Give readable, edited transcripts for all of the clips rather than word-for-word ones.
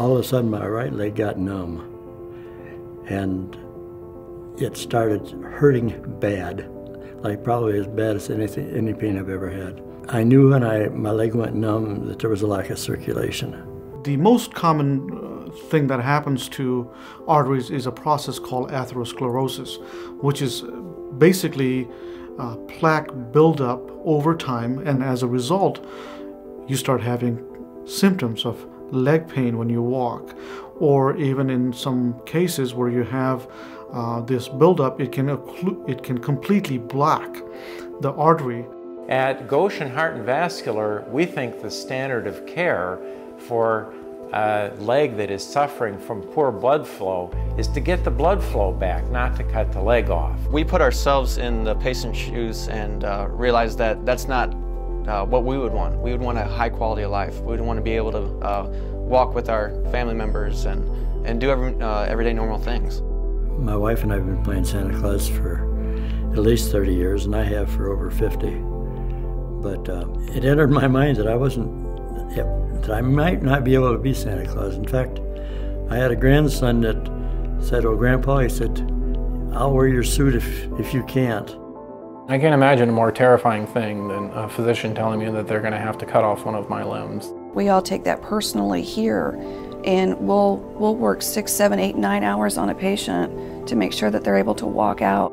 all of a sudden my right leg got numb, and it started hurting bad, like probably as bad as any pain I've ever had. I knew when my leg went numb that there was a lack of circulation. The most common thing that happens to arteries is a process called atherosclerosis, which is basically plaque buildup over time, and as a result, you start having symptoms of leg pain when you walk, or even in some cases where you have this buildup, it can completely block the artery. At Goshen Heart and Vascular, we think the standard of care for a leg that is suffering from poor blood flow is to get the blood flow back, not to cut the leg off. We put ourselves in the patient's shoes and realized that that's not what we would want. We would want a high quality of life. We would want to be able to walk with our family members and do everyday normal things. My wife and I have been playing Santa Claus for at least 30 years, and I have for over 50. But it entered my mind that that I might not be able to be Santa Claus. In fact, I had a grandson that said, "Oh, Grandpa," he said, "I'll wear your suit if you can't." I can't imagine a more terrifying thing than a physician telling me that they're going to have to cut off one of my limbs. We all take that personally here, and we'll work 6, 7, 8, 9 hours on a patient to make sure that they're able to walk out.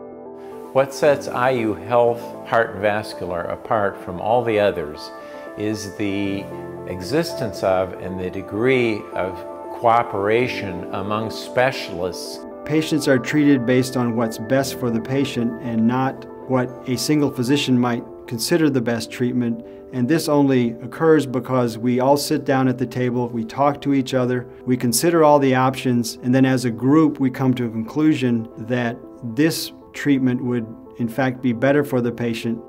What sets IU Health Heart and Vascular apart from all the others is the existence of and the degree of cooperation among specialists. Patients are treated based on what's best for the patient and not what a single physician might consider the best treatment. And this only occurs because we all sit down at the table, we talk to each other, we consider all the options, and then as a group we come to a conclusion that this treatment would in fact be better for the patient.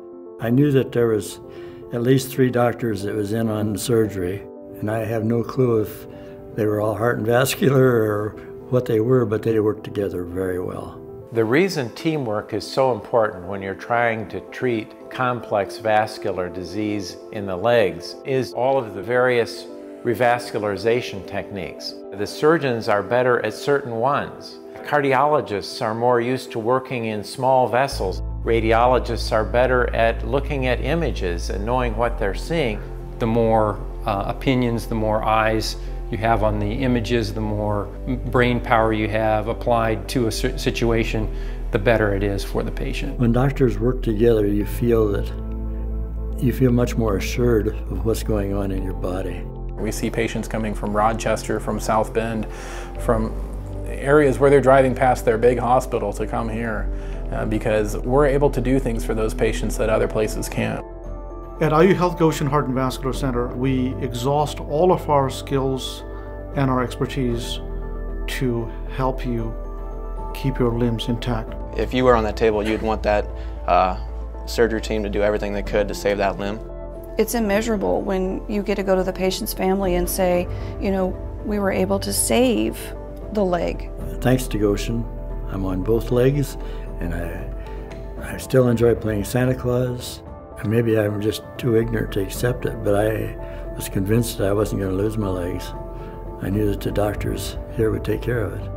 I knew that there was at least 3 doctors that was in on surgery, and I have no clue if they were all heart and vascular or what they were, but they worked together very well. The reason teamwork is so important when you're trying to treat complex vascular disease in the legs is all of the various revascularization techniques. The surgeons are better at certain ones. Cardiologists are more used to working in small vessels. Radiologists are better at looking at images and knowing what they're seeing. The more opinions, the more eyes you have on the images, the more brain power you have applied to a situation, the better it is for the patient. When doctors work together, you feel much more assured of what's going on in your body. We see patients coming from Rochester, from South Bend, from areas where they're driving past their big hospital to come here because we're able to do things for those patients that other places can't. At IU Health Goshen Heart and Vascular Center, we exhaust all of our skills and our expertise to help you keep your limbs intact. If you were on that table, you'd want that surgery team to do everything they could to save that limb. It's immeasurable when you get to go to the patient's family and say, you know, we were able to save the leg. Thanks to Goshen, I'm on both legs, and I still enjoy playing Santa Claus. And maybe I'm just too ignorant to accept it, but I was convinced that I wasn't going to lose my legs. I knew that the doctors here would take care of it.